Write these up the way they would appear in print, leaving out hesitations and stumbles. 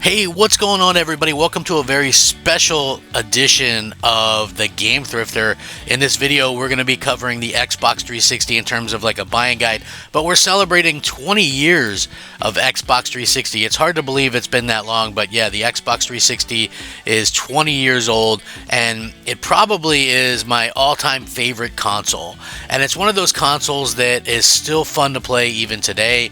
Hey, what's going on, everybody? Welcome to a very special edition of the Game Thrifter. In this video, we're going to be covering the Xbox 360 in terms of like a buying guide, but we're celebrating 20 years of Xbox 360. It's hard to believe it's been that long, but yeah, the Xbox 360 is 20 years old, and it probably is my all-time favorite console. And it's one of those consoles that is still fun to play even today.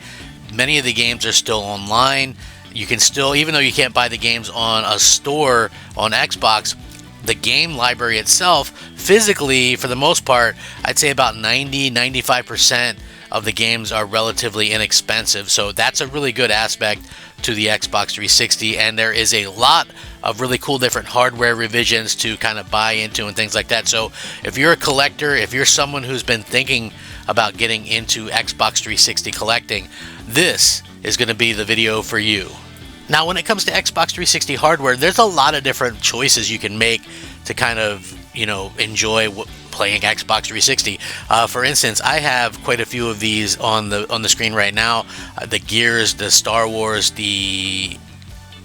Many of the games are still online. You can still, even though you can't buy the games on a store on Xbox, the game library itself, physically, for the most part, I'd say about 95% of the games are relatively inexpensive. So that's a really good aspect to the Xbox 360. And there is a lot of really cool different hardware revisions to kind of buy into and things like that. So if you're a collector, if you're someone who's been thinking about getting into Xbox 360 collecting, this is going to be the video for you. Now, when it comes to Xbox 360 hardware, there's a lot of different choices you can make to kind of, enjoy playing Xbox 360. For instance, I have quite a few of these on the screen right now. The Gears, the Star Wars, the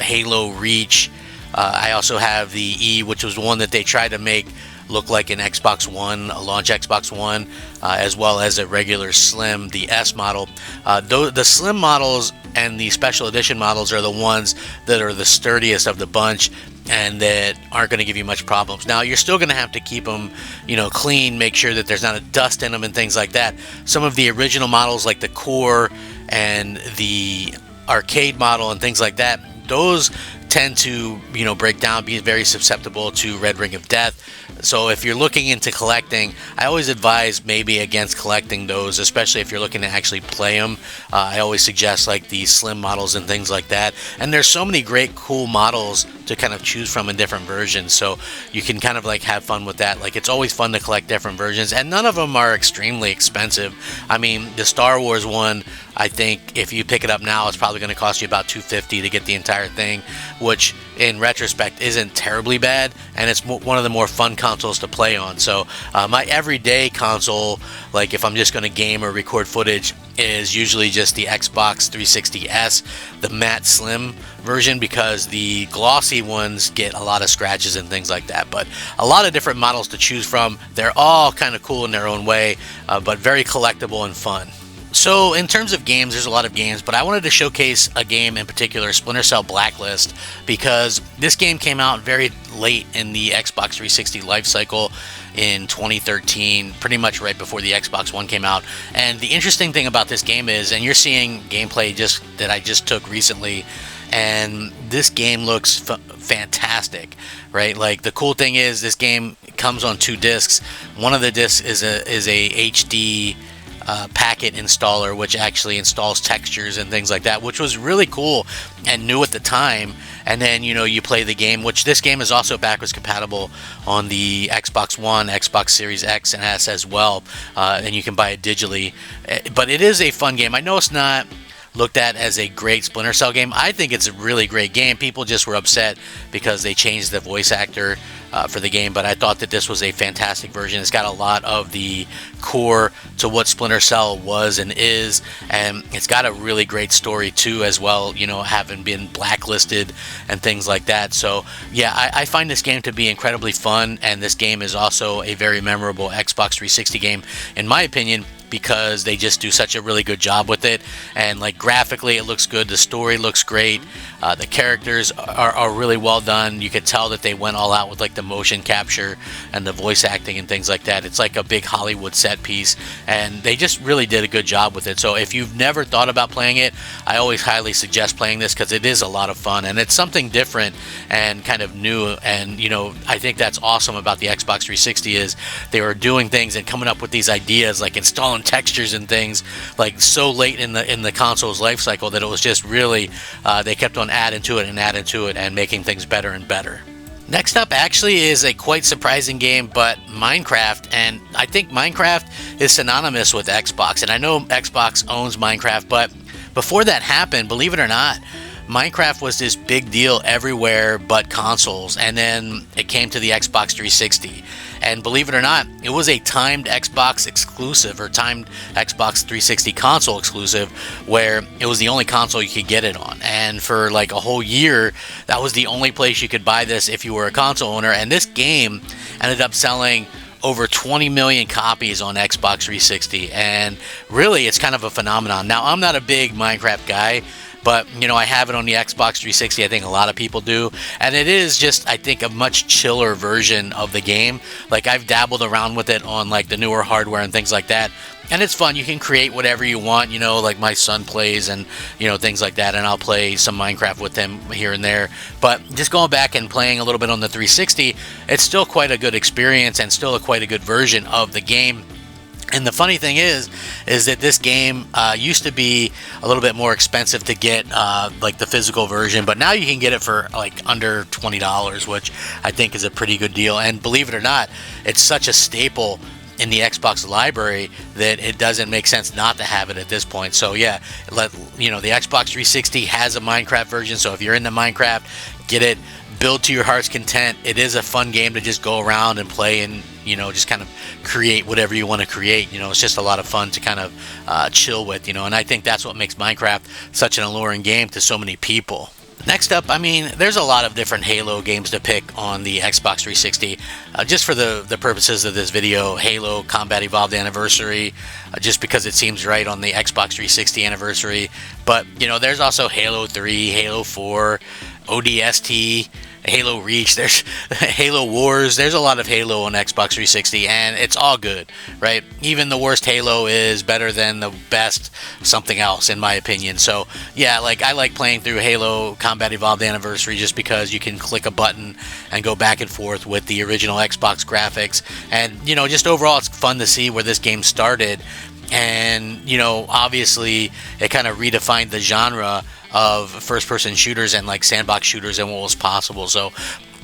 Halo Reach. I also have the E, which was one that they tried to make look like an Xbox One, a launch Xbox One, as well as a regular Slim, the S model. The Slim models and the special edition models are the ones that are the sturdiest of the bunch and that aren't going to give you much problems. Now, you're still going to have to keep them, clean, make sure that there's not a dust in them and things like that. Some of the original models like the Core and the Arcade model and things like that, those tend to, break down, be very susceptible to red ring of death. So if you're looking into collecting, I always advise maybe against collecting those, especially if you're looking to actually play them. I always suggest like the Slim models and things like that. And there's so many great, cool models to kind of choose from in different versions. So you can kind of like have fun with that. Like, it's always fun to collect different versions, and none of them are extremely expensive. I mean, the Star Wars one, I think if you pick it up now, it's probably going to cost you about $250 to get the entire thing, which in retrospect isn't terribly bad, and it's one of the more fun consoles to play on. So my everyday console, like if I'm just going to game or record footage, is usually just the Xbox 360S, the matte slim version, because the glossy ones get a lot of scratches and things like that. But a lot of different models to choose from. They're all kind of cool in their own way, but very collectible and fun. So in terms of games, there's a lot of games, but I wanted to showcase a game in particular, Splinter Cell Blacklist, because this game came out very late in the Xbox 360 life cycle in 2013, pretty much right before the Xbox One came out. And the interesting thing about this game is, and you're seeing gameplay that I just took recently, and this game looks fantastic, right? Like, the cool thing is this game comes on 2 discs. One of the discs is a HD packet installer, which actually installs textures and things like that, which was really cool and new at the time. And then you play the game, which this game is also backwards compatible on the Xbox One, Xbox Series X and S as well, and you can buy it digitally. But it is a fun game. I know it's not looked at as a great Splinter Cell game. I think it's a really great game. People just were upset because they changed the voice actor for the game, but I thought that this was a fantastic version. It's got a lot of the core to what Splinter Cell was and is, and it's got a really great story too as well, having been blacklisted and things like that. So yeah, I find this game to be incredibly fun, and this game is also a very memorable Xbox 360 game, in my opinion, because they just do such a really good job with it. And like, graphically it looks good, the story looks great, the characters are really well done. You could tell that they went all out with like the motion capture and the voice acting and things like that. It's like a big Hollywood set piece, and they just really did a good job with it. So if you've never thought about playing it, I always highly suggest playing this, because it is a lot of fun and it's something different and kind of new. And I think that's awesome about the Xbox 360 is they were doing things and coming up with these ideas, like installing textures and things like so late in the console's life cycle that it was just really they kept on adding to it and making things better and better. Next up actually is a quite surprising game, but Minecraft, and I think Minecraft is synonymous with Xbox, and I know Xbox owns Minecraft, but before that happened, believe it or not, Minecraft was this big deal everywhere but consoles, and then it came to the Xbox 360. And believe it or not, it was a timed Xbox exclusive, or timed Xbox 360 console exclusive, where it was the only console you could get it on. And for like a whole year, that was the only place you could buy this if you were a console owner. And this game ended up selling over 20 million copies on Xbox 360, and really it's kind of a phenomenon. Now, I'm not a big Minecraft guy, but you know, I have it on the Xbox 360. I think a lot of people do, and it is just, I think, a much chiller version of the game. Like, I've dabbled around with it on like the newer hardware and things like that, and it's fun. You can create whatever you want, you know, like my son plays and, you know, things like that, and I'll play some Minecraft with him here and there. But just going back and playing a little bit on the 360, it's still quite a good experience and still quite a good version of the game. And the funny thing is that this game used to be a little bit more expensive to get, like the physical version, but now you can get it for like under $20, which I think is a pretty good deal. And believe it or not, it's such a staple in the Xbox library that it doesn't make sense not to have it at this point. So yeah, the Xbox 360 has a Minecraft version, so if you're into Minecraft, get it. Build to your heart's content. It is a fun game to just go around and play and, you know, just kind of create whatever you want to create. You know, it's just a lot of fun to kind of chill with, you know, and I think that's what makes Minecraft such an alluring game to so many people. Next up, I mean, there's a lot of different Halo games to pick on the Xbox 360. Just for the purposes of this video, Halo Combat Evolved Anniversary, just because it seems right on the Xbox 360 anniversary. But, you know, there's also Halo 3, Halo 4, ODST, Halo Reach, there's Halo Wars. There's a lot of Halo on Xbox 360, and it's all good, right? Even the worst Halo is better than the best something else, in my opinion. So yeah, like, I like playing through Halo Combat Evolved Anniversary just because you can click a button and go back and forth with the original Xbox graphics, and, you know, just overall it's fun to see where this game started. And, you know, obviously it kind of redefined the genre of first-person shooters and like sandbox shooters and what was possible. So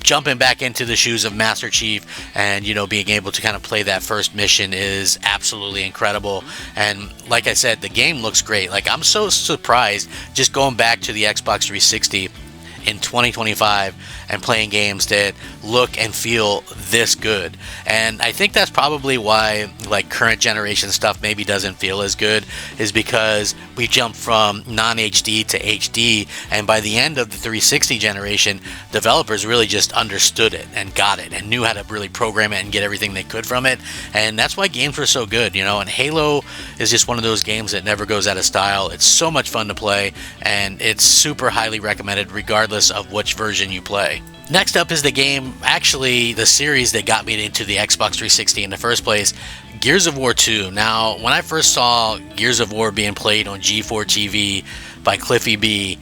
jumping back into the shoes of Master Chief and, you know, being able to kind of play that first mission is absolutely incredible. And like I said, the game looks great. Like, I'm so surprised just going back to the Xbox 360 in 2025 and playing games that look and feel this good. And I think that's probably why like current generation stuff maybe doesn't feel as good, is because we jumped from non-HD to HD, and by the end of the 360 generation, developers really just understood it and got it and knew how to really program it and get everything they could from it. And that's why games were so good, you know. And Halo is just one of those games that never goes out of style. It's so much fun to play, and it's super highly recommended regardless of which version you play. Next up is the game, actually the series that got me into the Xbox 360 in the first place, Gears of War 2. Now, when I first saw Gears of War being played on G4 TV by Cliffy B,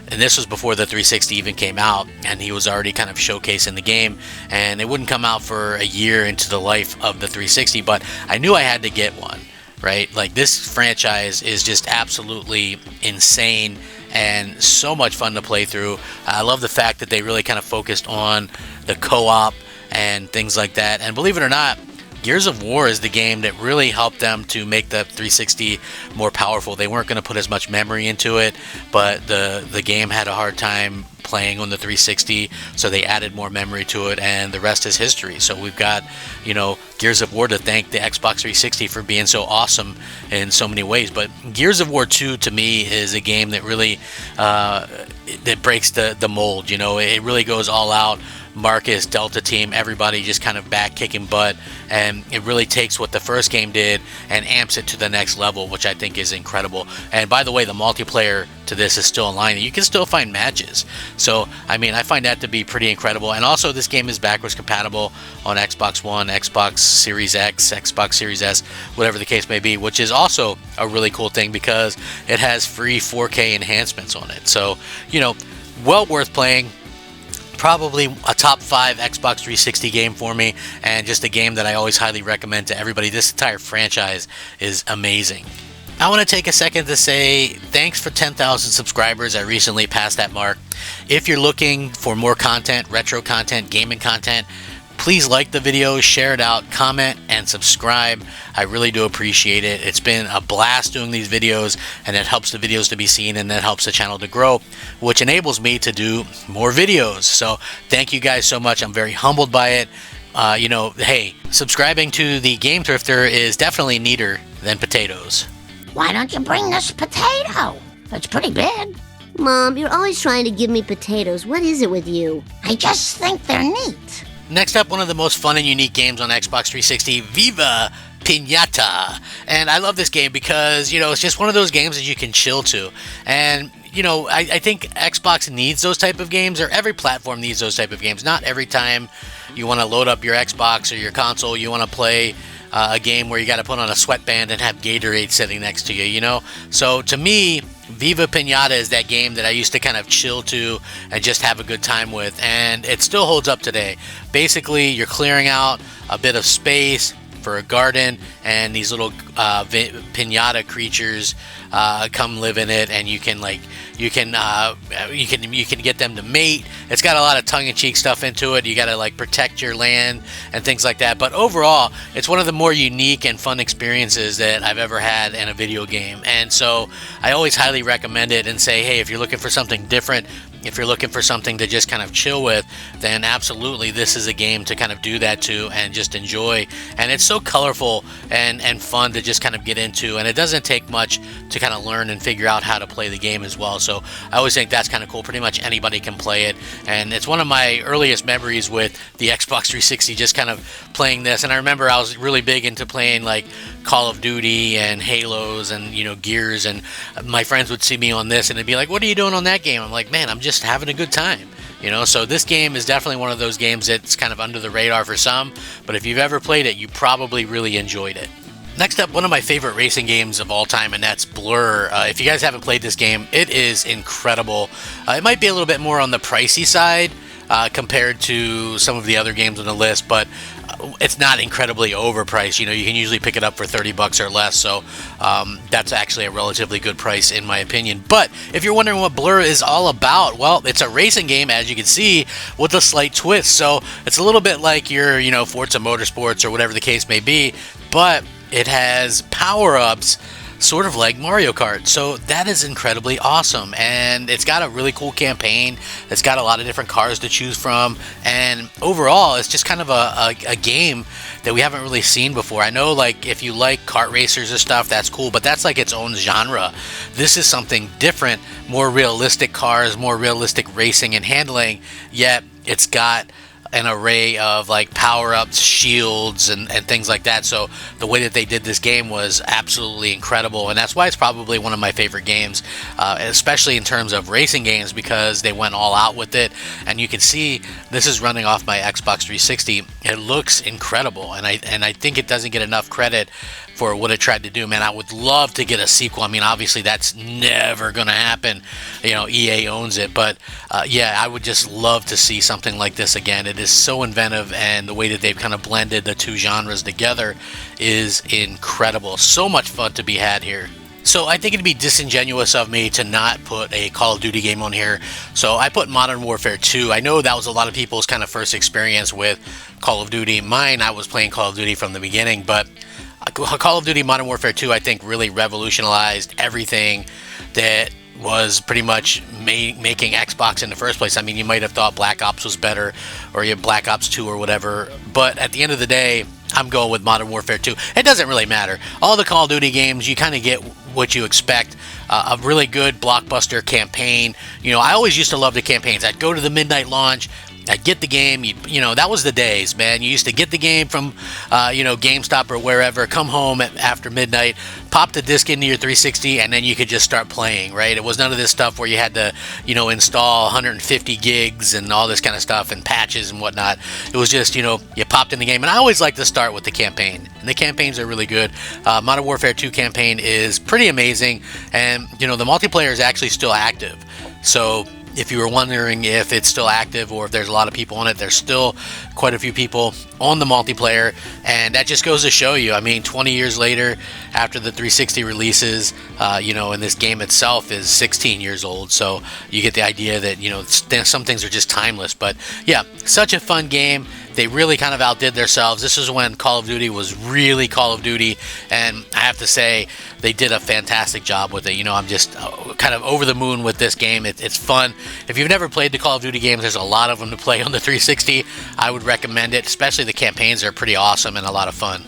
and this was before the 360 even came out, and he was already kind of showcasing the game, and it wouldn't come out for a year into the life of the 360, but I knew I had to get one, right? Like, this franchise is just absolutely insane and so much fun to play through. I love the fact that they really kind of focused on the co-op and things like that. And believe it or not, Gears of War is the game that really helped them to make the 360 more powerful. They weren't going to put as much memory into it, but the game had a hard time playing on the 360, so they added more memory to it, and the rest is history. So we've got, you know, Gears of War to thank the Xbox 360 for being so awesome in so many ways. But Gears of War 2 to me is a game that really that breaks the mold. You know, it really goes all out. Marcus, Delta Team, everybody just kind of back kicking butt, and it really takes what the first game did and amps it to the next level, which I think is incredible. And by the way, the multiplayer to this is still online. You can still find matches. So, I mean, I find that to be pretty incredible. And also, this game is backwards compatible on Xbox One, Xbox Series X, Xbox Series S, whatever the case may be, which is also a really cool thing because it has free 4K enhancements on it. So, you know, well worth playing. Probably a top 5 Xbox 360 game for me, and just a game that I always highly recommend to everybody. This entire franchise is amazing. I want to take a second to say thanks for 10,000 subscribers. I recently passed that mark. If you're looking for more content, retro content, gaming content, please like the video, share it out, comment, and subscribe. I really do appreciate it. It's been a blast doing these videos, and it helps the videos to be seen, and that helps the channel to grow, which enables me to do more videos. So thank you guys so much. I'm very humbled by it. hey, subscribing to the Game Thrifter is definitely neater than potatoes. Why don't you bring this potato? It's pretty big. Mom, you're always trying to give me potatoes. What is it with you? I just think they're neat. Next up, one of the most fun and unique games on Xbox 360, Viva Piñata. And I love this game because, it's just one of those games that you can chill to. And, I think Xbox needs those type of games, or every platform needs those type of games. Not every time you want to load up your Xbox or your console, you want to play a game where you got to put on a sweatband and have Gatorade sitting next to you, So to me, Viva Piñata is that game that I used to kind of chill to and just have a good time with, and it still holds up today. Basically, you're clearing out a bit of space for a garden, and these little piñata creatures come live in it, and you can get them to mate. It's got a lot of tongue-in-cheek stuff into it. You got to protect your land and things like that. But overall, it's one of the more unique and fun experiences that I've ever had in a video game. And so I always highly recommend it and say, hey, if you're looking for something different, if you're looking for something to just kind of chill with, then absolutely this is a game to kind of do that to and just enjoy. And it's so colorful and fun to just kind of get into, and it doesn't take much to kind of learn and figure out how to play the game as well. So I always think that's kind of cool. Pretty much anybody can play it, and it's one of my earliest memories with the Xbox 360, just kind of playing this. And I remember I was really big into playing Call of Duty and Halos and Gears, and my friends would see me on this and they'd be like, what are you doing on that game? I'm like, man, I'm just having a good time. So this game is definitely one of those games that's kind of under the radar for some, but if you've ever played it, you probably really enjoyed it. Next up, one of my favorite racing games of all time, and that's Blur. If you guys haven't played this game, it is incredible. It might be a little bit more on the pricey side compared to some of the other games on the list, but it's not incredibly overpriced. You can usually pick it up for $30 or less, so that's actually a relatively good price in my opinion. But if you're wondering what Blur is all about, well, it's a racing game, as you can see, with a slight twist. So it's a little bit like your Forza Motorsports or whatever the case may be, but it has power-ups sort of like Mario Kart. So that is incredibly awesome, and it's got a really cool campaign. It's got a lot of different cars to choose from, and overall it's just kind of a game that we haven't really seen before. I know if you like kart racers and stuff, that's cool, but that's its own genre. This is something different, more realistic cars, more realistic racing and handling, yet it's got an array of power-ups, shields, and things like that. So the way that they did this game was absolutely incredible, and that's why it's probably one of my favorite games, especially in terms of racing games, because they went all out with it. And you can see this is running off my Xbox 360. It looks incredible, and I think it doesn't get enough credit for what it tried to do. Man, I would love to get a sequel. I mean, obviously that's never gonna happen. EA owns it, but yeah, I would just love to see something like this again. It is so inventive, and the way that they've kind of blended the two genres together is incredible. So much fun to be had here. So I think it'd be disingenuous of me to not put a Call of Duty game on here. So I put Modern Warfare 2. I know that was a lot of people's kind of first experience with Call of Duty. Mine, I was playing Call of Duty from the beginning, but Call of Duty Modern Warfare 2, I think, really revolutionized everything that was pretty much making Xbox in the first place. I mean, you might have thought Black Ops was better, or you have Black Ops 2 or whatever, but at the end of the day, I'm going with Modern Warfare 2. It doesn't really matter. All the Call of Duty games, you kind of get what you expect. A really good blockbuster campaign. I always used to love the campaigns. I'd go to the midnight launch, I'd get the game, that was the days, man. You used to get the game from, GameStop or wherever, come home after midnight, pop the disc into your 360, and then you could just start playing, right? It was none of this stuff where you had to, install 150 gigs and all this kind of stuff and patches and whatnot. It was just, you popped in the game. And I always like to start with the campaign, and the campaigns are really good. Modern Warfare 2 campaign is pretty amazing, and, the multiplayer is actually still active. So if you were wondering if it's still active or if there's a lot of people on it, there's still quite a few people on the multiplayer, and that just goes to show you, 20 years later, after the 360 releases, and this game itself is 16 years old, so you get the idea that, some things are just timeless. But yeah, such a fun game. they really kind of outdid themselves. This is when Call of Duty was really Call of Duty, and I have to say they did a fantastic job with it. You know, I'm just kind of over the moon with this game. It's fun. If you've never played the Call of Duty games, there's a lot of them to play on the 360. I would recommend it, especially the campaigns are pretty awesome and a lot of fun.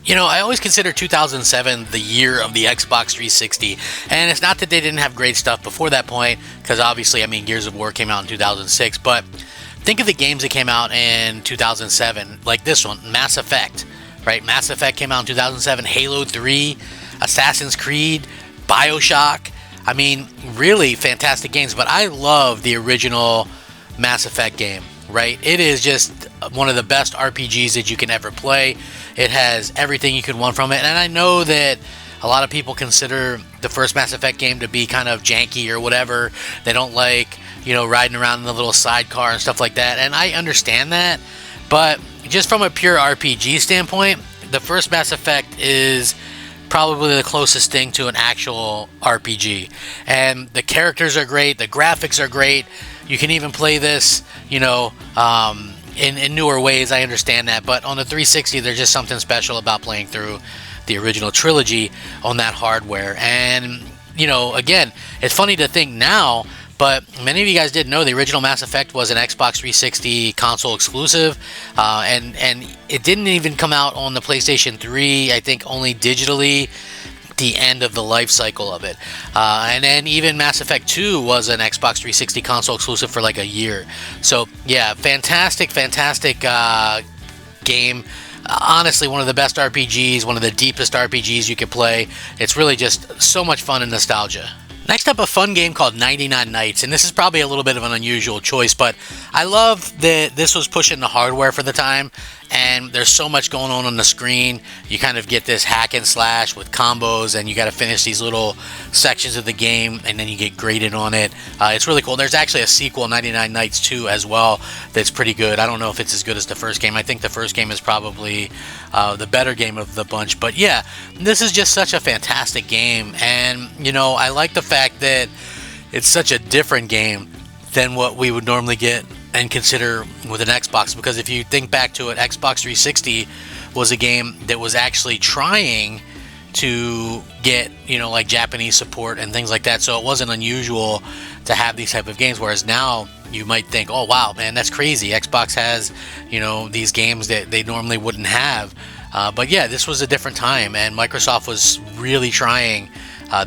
You know, I always consider 2007 the year of the Xbox 360, and it's not that they didn't have great stuff before that point, because obviously, I mean, Gears of War came out in 2006, but think of the games that came out in 2007, like this one, Mass Effect, right? Mass Effect came out in 2007, Halo 3, Assassin's Creed, Bioshock. I mean, really fantastic games, but I love the original Mass Effect game, right? It is just one of the best RPGs that you can ever play. It has everything you could want from it, and I know that a lot of people consider the first Mass Effect game to be kind of janky or whatever. They don't like, you know, riding around in the little sidecar and stuff like that, and I understand that, but just from a pure RPG standpoint, the first Mass Effect is probably the closest thing to an actual RPG, and the characters are great, the graphics are great. You can even play this, you know, in newer ways, I understand that, but on the 360 there's just something special about playing through the original trilogy on that hardware. And, you know, again, it's funny to think now, but many of you guys didn't know the original Mass Effect was an Xbox 360 console exclusive, and it didn't even come out on the PlayStation 3, I think only digitally, the end of the life cycle of it. And then even Mass Effect 2 was an Xbox 360 console exclusive for like a year. So yeah, fantastic game. Honestly, one of the best RPGs, one of the deepest RPGs you could play. It's really just so much fun and nostalgia. Next up, a fun game called 99 Nights, and this is probably a little bit of an unusual choice, but I love that this was pushing the hardware for the time, and there's so much going on the screen. You kind of get this hack and slash with combos, and you got to finish these little sections of the game, and then you get graded on it. It's really cool. There's actually a sequel, 99 Nights 2, as well, that's pretty good. I don't know if it's as good as the first game. I think the first game is probably the better game of the bunch, but yeah, this is just such a fantastic game, and, you know, I like the fact that it's such a different game than what we would normally get and consider with an Xbox, because if you think back to it, Xbox 360 was a game that was actually trying to get, you know, like Japanese support and things like that, so it wasn't unusual to have these type of games, whereas now you might think, oh wow, man, that's crazy, Xbox has, you know, these games that they normally wouldn't have, but yeah, this was a different time, and Microsoft was really trying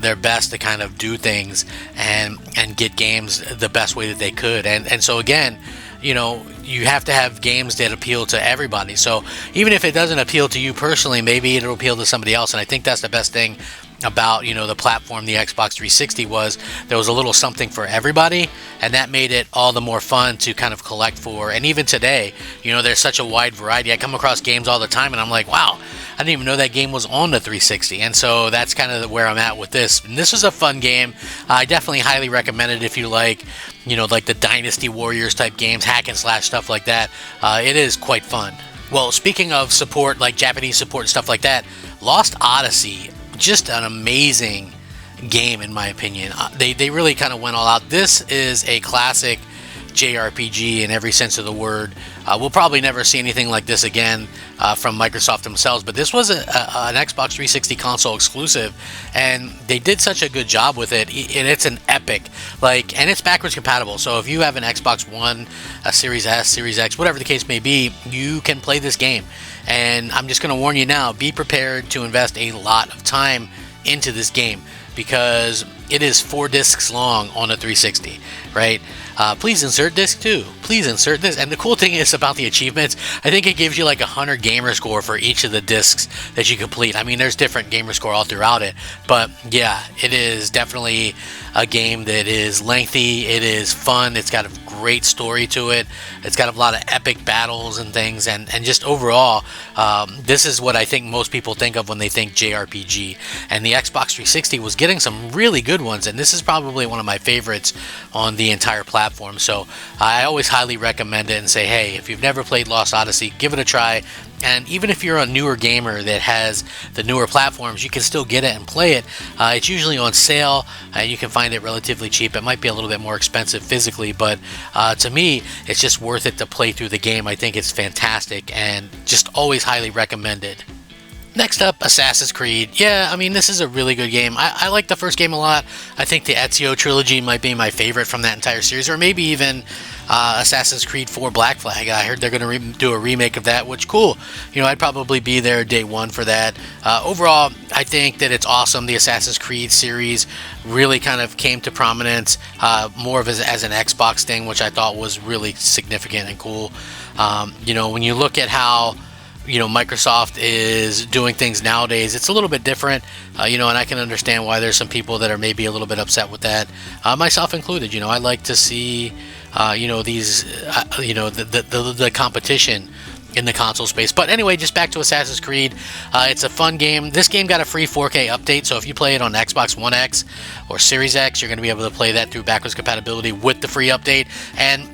their best to kind of do things and get games the best way that they could, and so again, you know, you have to have games that appeal to everybody. So even if it doesn't appeal to you personally, maybe it'll appeal to somebody else, and I think that's the best thing about, you know, the platform, the Xbox 360, was there was a little something for everybody, and that made it all the more fun to kind of collect for. And even today, you know, there's such a wide variety. I come across games all the time and I'm like, wow, I didn't even know that game was on the 360. And so that's kind of where I'm at with this. And this is a fun game. I definitely highly recommend it if you like, you know, like the Dynasty Warriors type games, hack and slash, stuff like that. It is quite fun. Well, speaking of support, like Japanese support and stuff like that, Lost Odyssey, just an amazing game in my opinion. They really kind of went all out. This is a classic JRPG in every sense of the word. We'll probably never see anything like this again from Microsoft themselves, but this was an Xbox 360 console exclusive, and they did such a good job with it, and it's an epic, like, and it's backwards compatible, so if you have an Xbox One, a Series S, Series X, whatever the case may be, you can play this game. And I'm just going to warn you now, be prepared to invest a lot of time into this game, because it is 4 discs long on a 360, right? Please insert disc 2. Please insert this. And the cool thing is about the achievements, I think it gives you like 100 gamer score for each of the discs that you complete. I mean, there's different gamer score all throughout it, but yeah, it is definitely a game that is lengthy. It is fun. It's got a great story to it. It's got a lot of epic battles and things, and just overall, this is what I think most people think of when they think JRPG. And the Xbox 360 was getting some really good good ones, and this is probably one of my favorites on the entire platform. So I always highly recommend it and say, hey, if you've never played Lost Odyssey, give it a try. And even if you're a newer gamer that has the newer platforms, you can still get it and play it. It's usually on sale, and you can find it relatively cheap. It might be a little bit more expensive physically, but to me, it's just worth it to play through the game. I think it's fantastic and just always highly recommended. Next up, Assassin's Creed. Yeah, I mean, this is a really good game. I like the first game a lot. I think the Ezio trilogy might be my favorite from that entire series, or maybe even Assassin's Creed 4 Black Flag. I heard they're going to do a remake of that, which, cool. You know, I'd probably be there day one for that. Overall, I think that it's awesome. The Assassin's Creed series really kind of came to prominence more of as an Xbox thing, which I thought was really significant and cool. You know, when you look at how Microsoft is doing things nowadays, it's a little bit different, and I can understand why there's some people that are maybe a little bit upset with that, myself included. I like to see, these, the competition in the console space. But anyway, just back to Assassin's Creed. It's a fun game. This game got a free 4K update, so if you play it on Xbox One X or Series X, you're going to be able to play that through backwards compatibility with the free update. And,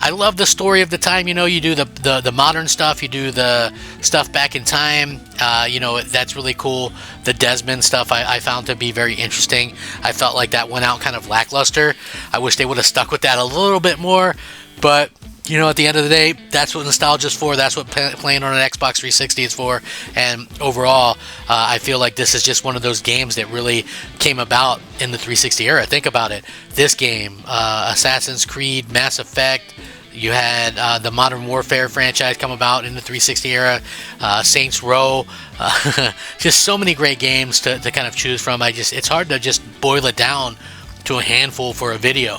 I love the story of the time. You do the modern stuff, you do the stuff back in time. That's really cool. The Desmond stuff I found to be very interesting. I felt like that went out kind of lackluster. I wish they would have stuck with that a little bit more, but at the end of the day, that's what nostalgia's for. That's what playing on an Xbox 360 is for. And overall, I feel like this is just one of those games that really came about in the 360 era. Think about it. This game, Assassin's Creed, Mass Effect. You had the Modern Warfare franchise come about in the 360 era. Saints Row. Just so many great games to kind of choose from. It's hard to just boil it down to a handful for a video.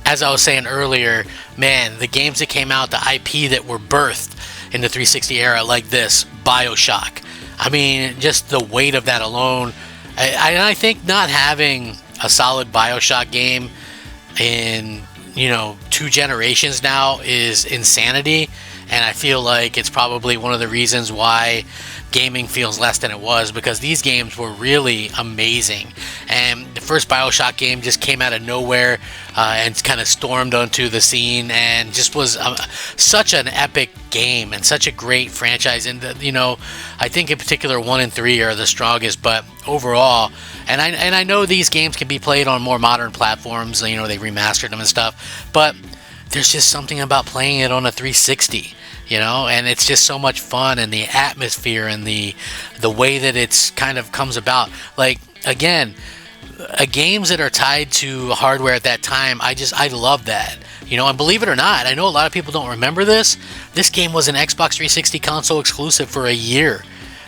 As I was saying earlier, man, the games that came out, the IP that were birthed in the 360 era like this, Bioshock. I mean, just the weight of that alone. I think not having a solid Bioshock game in, 2 generations now is insanity. And I feel like it's probably one of the reasons why gaming feels less than it was, because these games were really amazing. And the first Bioshock game just came out of nowhere and kind of stormed onto the scene and just was such an epic game and such a great franchise. And I think in particular 1 and 3 are the strongest, but overall, and I know these games can be played on more modern platforms. They remastered them and stuff, but there's just something about playing it on a 360. And it's just so much fun, and the atmosphere and the way that it's kind of comes about. Like, again, games that are tied to hardware at that time, I love that. And believe it or not, I know a lot of people don't remember this. This game was an Xbox 360 console exclusive for a year,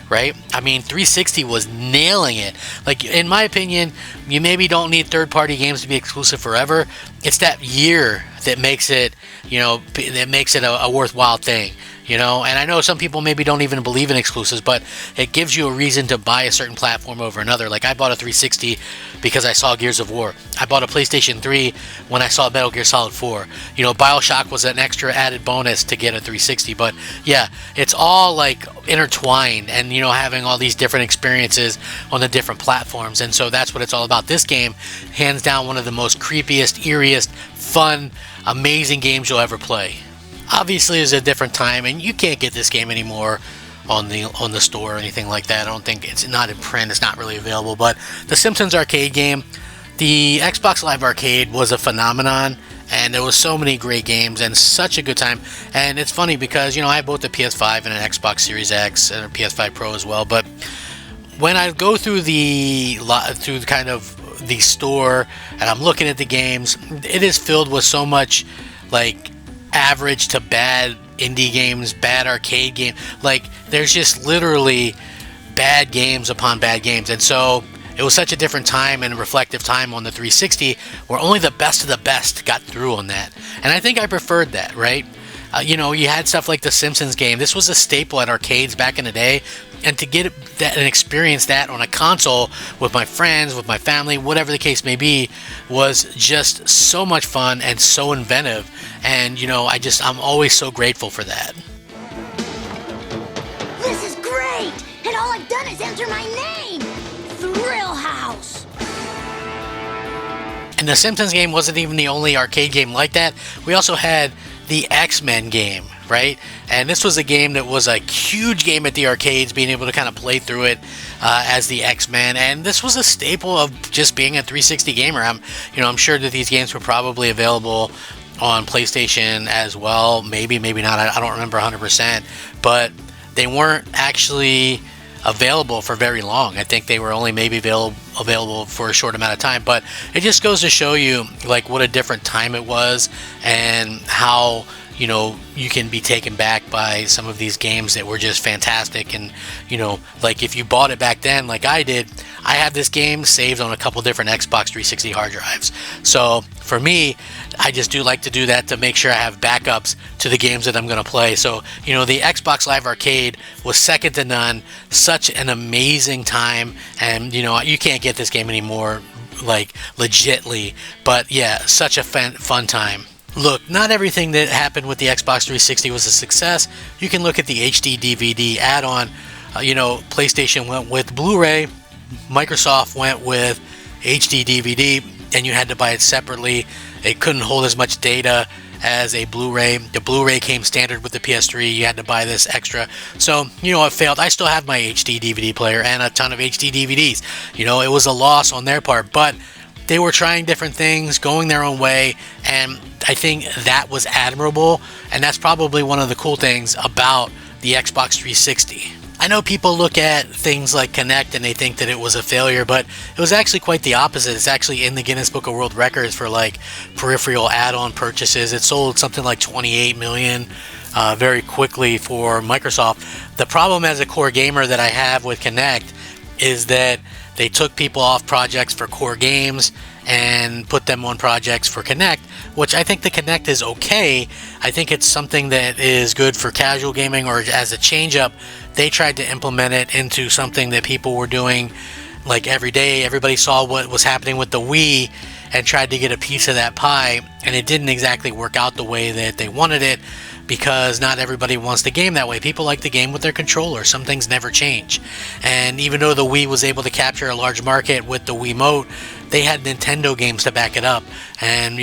right? I mean, 360 was nailing it. Like, in my opinion, you maybe don't need third-party games to be exclusive forever. It's that year that makes it, a worthwhile thing. And I know some people maybe don't even believe in exclusives, but it gives you a reason to buy a certain platform over another. Like, I bought a 360 because I saw Gears of War. I bought a PlayStation 3 when I saw Metal Gear Solid 4. Bioshock was an extra added bonus to get a 360. But yeah, it's all like intertwined, and having all these different experiences on the different platforms. And so that's what it's all about. This game, hands down, one of the most creepiest, eeriest, fun, amazing games you'll ever play. Obviously, it's a different time, and you can't get this game anymore on the store or anything like that. I don't think it's not in print. It's not really available. But the Simpsons Arcade game, the Xbox Live Arcade was a phenomenon, and there was so many great games and such a good time. And it's funny because I have both a PS5 and an Xbox Series X and a PS5 Pro as well. But when I go through the store and I'm looking at the games, it is filled with so much like average to bad indie games, bad arcade game. Like, there's just literally bad games upon bad games. And so it was such a different time and reflective time on the 360 where only the best of the best got through on that. And I think I preferred that, right? You had stuff like the Simpsons game. This was a staple at arcades back in the day. And to get that and experience that on a console with my friends, with my family, whatever the case may be, was just so much fun and so inventive. And, I'm always so grateful for that. This is great! And all I've done is enter my name! Thrill House! And the Simpsons game wasn't even the only arcade game like that. We also had the X-Men game, right? And this was a game that was a huge game at the arcades, being able to kind of play through it as the X-Men. And this was a staple of just being a 360 gamer. I'm sure that these games were probably available on PlayStation as well. Maybe not. I don't remember 100%. But they weren't actually available for very long. I think they were only maybe available for a short amount of time, but it just goes to show you like what a different time it was, and how you can be taken back by some of these games that were just fantastic. And like if you bought it back then like I did, I have this game saved on a couple different Xbox 360 hard drives. So for me, I just do like to do that to make sure I have backups to the games that I'm going to play. So the Xbox Live Arcade was second to none. Such an amazing time, and you can't get this game anymore, like legitly. But yeah, such a fun time. Look, not everything that happened with the Xbox 360 was a success. You can look at the HD DVD add-on. PlayStation went with Blu-ray, Microsoft went with HD DVD, and you had to buy it separately. It couldn't hold as much data as a Blu-ray. The Blu-ray came standard with the PS3. You had to buy this extra. So, it failed. I still have my HD DVD player and a ton of HD DVDs. It was a loss on their part, but they were trying different things, going their own way, and I think that was admirable, and that's probably one of the cool things about the Xbox 360. I know people look at things like Kinect and they think that it was a failure, but it was actually quite the opposite. It's actually in the Guinness Book of World Records for like peripheral add-on purchases. It sold something like 28 million very quickly for Microsoft. The problem as a core gamer that I have with Kinect is that they took people off projects for core games and put them on projects for Kinect, which I think the Kinect is okay. I think it's something that is good for casual gaming or as a change-up. They tried to implement it into something that people were doing like every day. Everybody saw what was happening with the Wii and tried to get a piece of that pie, and it didn't exactly work out the way that they wanted it, because not everybody wants the game that way. People like the game with their controller. Some things never change. And even though the Wii was able to capture a large market with the Wiimote, they had Nintendo games to back it up. And,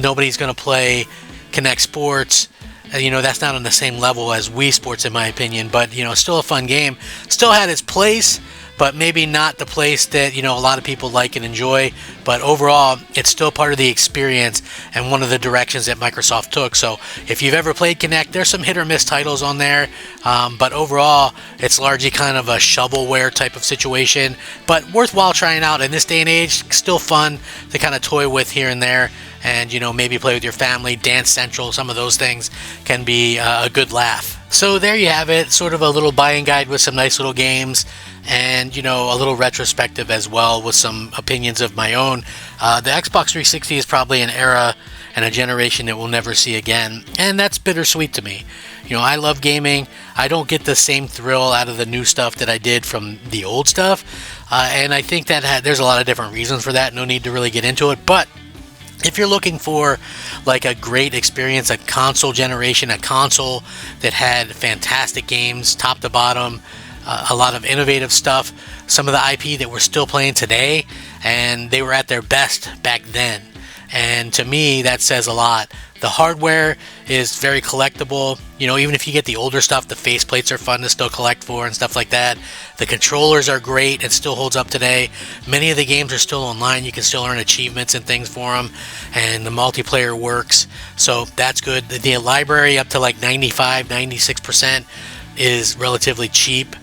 nobody's going to play Kinect Sports. That's not on the same level as Wii Sports, in my opinion. But, still a fun game. Still had its place, but maybe not the place that, a lot of people like and enjoy. But overall, it's still part of the experience and one of the directions that Microsoft took. So if you've ever played Kinect, there's some hit or miss titles on there. But overall, it's largely kind of a shovelware type of situation. But worthwhile trying out in this day and age. Still fun to kind of toy with here and there. And, maybe play with your family. Dance Central, some of those things can be a good laugh. So there you have it, sort of a little buying guide with some nice little games, and a little retrospective as well with some opinions of my own. The Xbox 360 is probably an era and a generation that we'll never see again, and that's bittersweet to me. I love gaming. I don't get the same thrill out of the new stuff that I did from the old stuff, and I think that there's a lot of different reasons for that. No need to really get into it, but if you're looking for like a great experience, a console generation, a console that had fantastic games top to bottom, a lot of innovative stuff, some of the IP that we're still playing today, and they were at their best back then. And to me, that says a lot. The hardware is very collectible. Even if you get the older stuff, the faceplates are fun to still collect for and stuff like that. The controllers are great. It still holds up today. Many of the games are still online. You can still earn achievements and things for them. And the multiplayer works. So that's good. The library up to like 95, 96% is relatively cheap.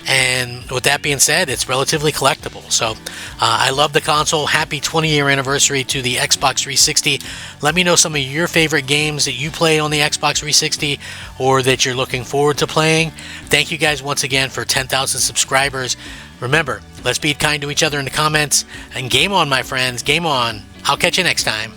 And with that being said, it's relatively collectible. So I love the console. Happy 20-year anniversary to the Xbox 360. Let me know some of your favorite games that you play on the Xbox 360 or that you're looking forward to playing. Thank you guys once again for 10,000 subscribers. Remember, let's be kind to each other in the comments. And game on, my friends. Game on. I'll catch you next time.